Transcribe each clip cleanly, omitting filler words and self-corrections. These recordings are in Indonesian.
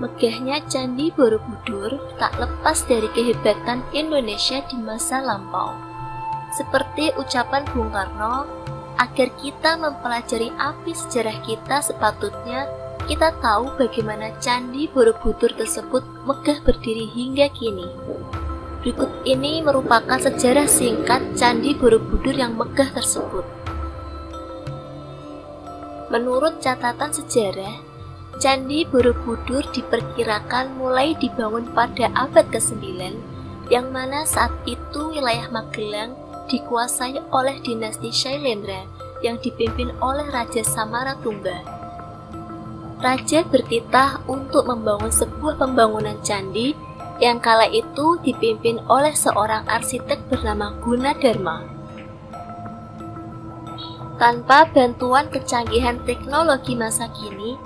Megahnya Candi Borobudur tak lepas dari kehebatan Indonesia di masa lampau. Seperti ucapan Bung Karno, agar kita mempelajari api sejarah kita sepatutnya kita tahu bagaimana Candi Borobudur tersebut megah berdiri hingga kini. Berikut ini merupakan sejarah singkat Candi Borobudur yang megah tersebut. Menurut catatan sejarah, Candi Borobudur diperkirakan mulai dibangun pada abad ke-9, yang mana saat itu wilayah Magelang dikuasai oleh dinasti Syailendra yang dipimpin oleh Raja Samaratungga. Raja bertitah untuk membangun sebuah pembangunan candi yang kala itu dipimpin oleh seorang arsitek bernama Gunadarma. Tanpa bantuan kecanggihan teknologi masa kini,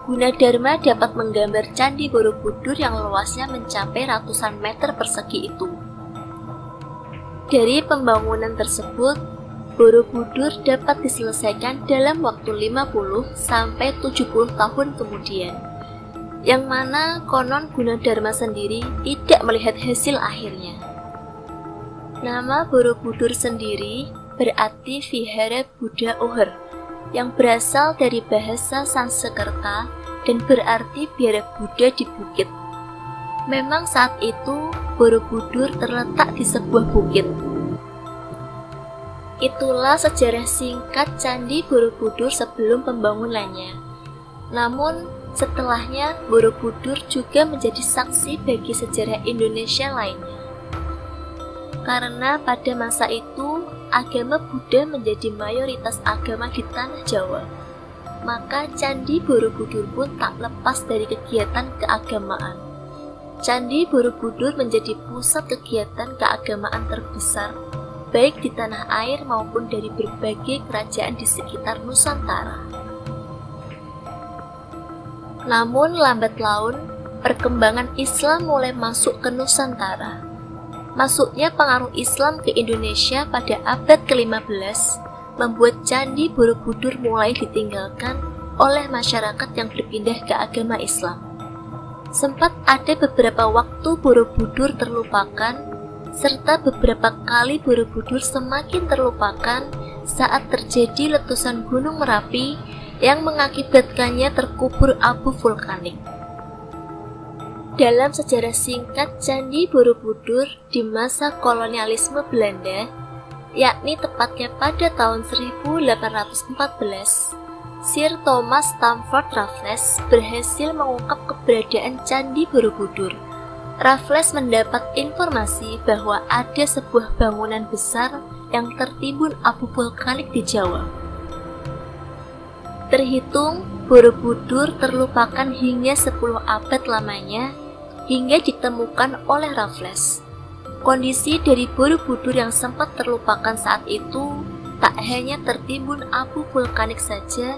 Gunadarma dapat menggambar Candi Borobudur yang luasnya mencapai ratusan meter persegi itu. Dari pembangunan tersebut, Borobudur dapat diselesaikan dalam waktu 50 sampai 70 tahun kemudian, yang mana konon Gunadarma sendiri tidak melihat hasil akhirnya. Nama Borobudur sendiri berarti Vihara Buddha Ohor, yang berasal dari bahasa Sanskerta dan berarti biara Buddha di bukit. Memang saat itu Borobudur terletak di sebuah bukit. Itulah sejarah singkat Candi Borobudur sebelum pembangunannya. Namun setelahnya Borobudur juga menjadi saksi bagi sejarah Indonesia lainnya. Karena pada masa itu agama Buddha menjadi mayoritas agama di tanah Jawa, maka Candi Borobudur pun tak lepas dari kegiatan keagamaan. Candi Borobudur menjadi pusat kegiatan keagamaan terbesar, baik di tanah air maupun dari berbagai kerajaan di sekitar Nusantara. Namun lambat laun, perkembangan Islam mulai masuk ke Nusantara. Masuknya pengaruh Islam ke Indonesia pada abad ke-15 membuat Candi Borobudur mulai ditinggalkan oleh masyarakat yang berpindah ke agama Islam. Sempat ada beberapa waktu Borobudur terlupakan, serta beberapa kali Borobudur semakin terlupakan saat terjadi letusan Gunung Merapi yang mengakibatkannya terkubur abu vulkanik. Dalam sejarah singkat Candi Borobudur di masa kolonialisme Belanda, yakni tepatnya pada tahun 1814, Sir Thomas Stamford Raffles berhasil mengungkap keberadaan Candi Borobudur. Raffles mendapat informasi bahwa ada sebuah bangunan besar yang tertimbun abu vulkanik di Jawa. Terhitung, Borobudur terlupakan hingga 10 abad lamanya, hingga ditemukan oleh Raffles. Kondisi dari Borobudur yang sempat terlupakan saat itu tak hanya tertimbun abu vulkanik saja,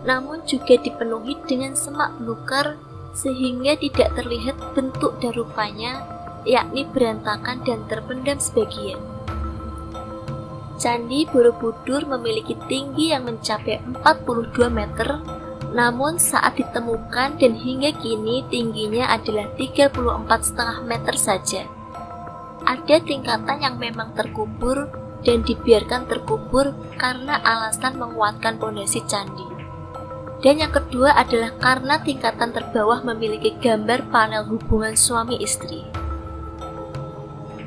namun juga dipenuhi dengan semak belukar sehingga tidak terlihat bentuk dan rupanya, yakni berantakan dan terpendam sebagian. Candi Borobudur memiliki tinggi yang mencapai 42 meter, namun saat ditemukan dan hingga kini tingginya adalah 34,5 meter saja. Ada tingkatan yang memang terkubur dan dibiarkan terkubur karena alasan menguatkan pondasi candi. Dan yang kedua adalah karena tingkatan terbawah memiliki gambar panel hubungan suami istri.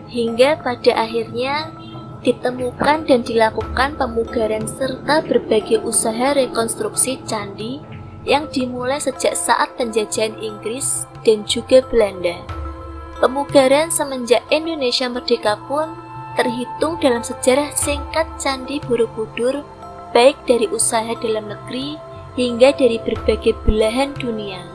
Hingga pada akhirnya ditemukan dan dilakukan pemugaran serta berbagai usaha rekonstruksi candi yang dimulai sejak saat penjajahan Inggris dan juga Belanda. Pemugaran semenjak Indonesia merdeka pun terhitung dalam sejarah singkat Candi Borobudur, baik dari usaha dalam negeri hingga dari berbagai belahan dunia.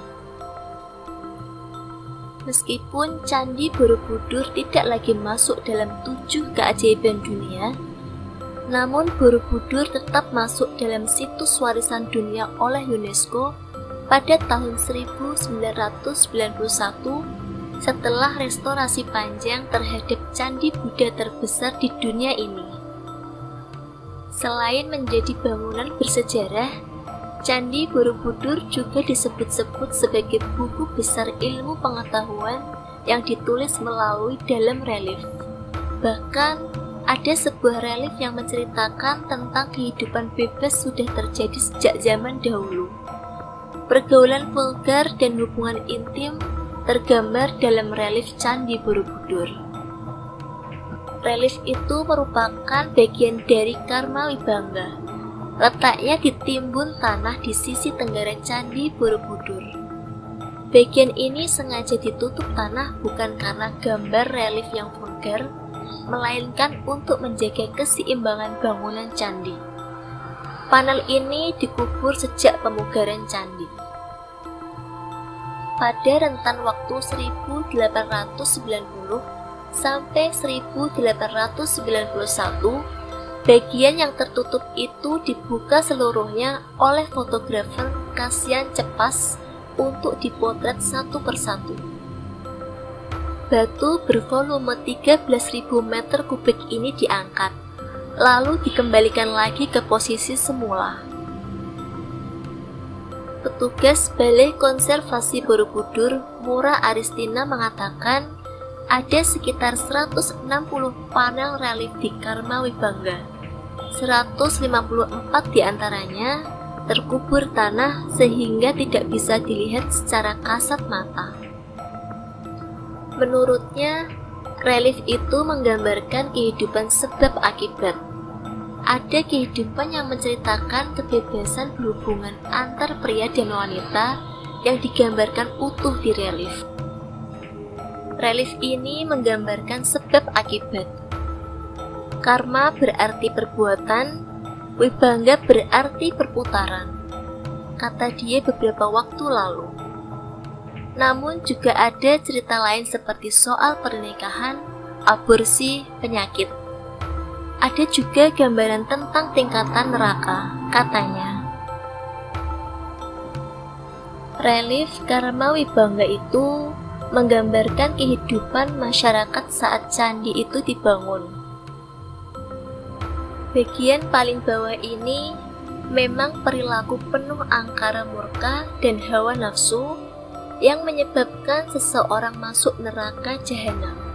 Meskipun Candi Borobudur tidak lagi masuk dalam 7 keajaiban dunia, namun Borobudur tetap masuk dalam situs warisan dunia oleh UNESCO pada tahun 1991 setelah restorasi panjang terhadap candi Buddha terbesar di dunia ini. Selain menjadi bangunan bersejarah, Candi Borobudur juga disebut-sebut sebagai buku besar ilmu pengetahuan yang ditulis melalui dalam relief. Bahkan, ada sebuah relief yang menceritakan tentang kehidupan bebas sudah terjadi sejak zaman dahulu. Pergaulan vulgar dan hubungan intim tergambar dalam relief Candi Borobudur. Relief itu merupakan bagian dari Karma Wibangga. Letaknya di timbun tanah di sisi tenggara Candi Borobudur. Bagian ini sengaja ditutup tanah bukan karena gambar relief yang vulgar, melainkan untuk menjaga keseimbangan bangunan candi. Panel ini dikubur sejak pemugaran candi. Pada rentan waktu 1890 sampai 1891, bagian yang tertutup itu dibuka seluruhnya oleh fotografer Kasian Cepas untuk dipotret satu persatu. Batu bervolume 13.000 meter kubik ini diangkat, lalu dikembalikan lagi ke posisi semula. Petugas Balai Konservasi Borobudur, Mura Aristina, mengatakan ada sekitar 160 panel relief di Karma Wibangga. 154 diantaranya terkubur tanah sehingga tidak bisa dilihat secara kasat mata. Menurutnya, relief itu menggambarkan kehidupan sebab akibat. Ada kehidupan yang menceritakan kebebasan berhubungan antar pria dan wanita yang digambarkan utuh di relief. Relief ini menggambarkan sebab akibat. Karma berarti perbuatan, Wibangga berarti perputaran, kata dia beberapa waktu lalu. Namun juga ada cerita lain seperti soal pernikahan, aborsi, penyakit. Ada juga gambaran tentang tingkatan neraka, katanya. Relief Karma Wibangga itu menggambarkan kehidupan masyarakat saat candi itu dibangun. Bagian paling bawah ini memang perilaku penuh angkara murka dan hawa nafsu yang menyebabkan seseorang masuk neraka jahanam.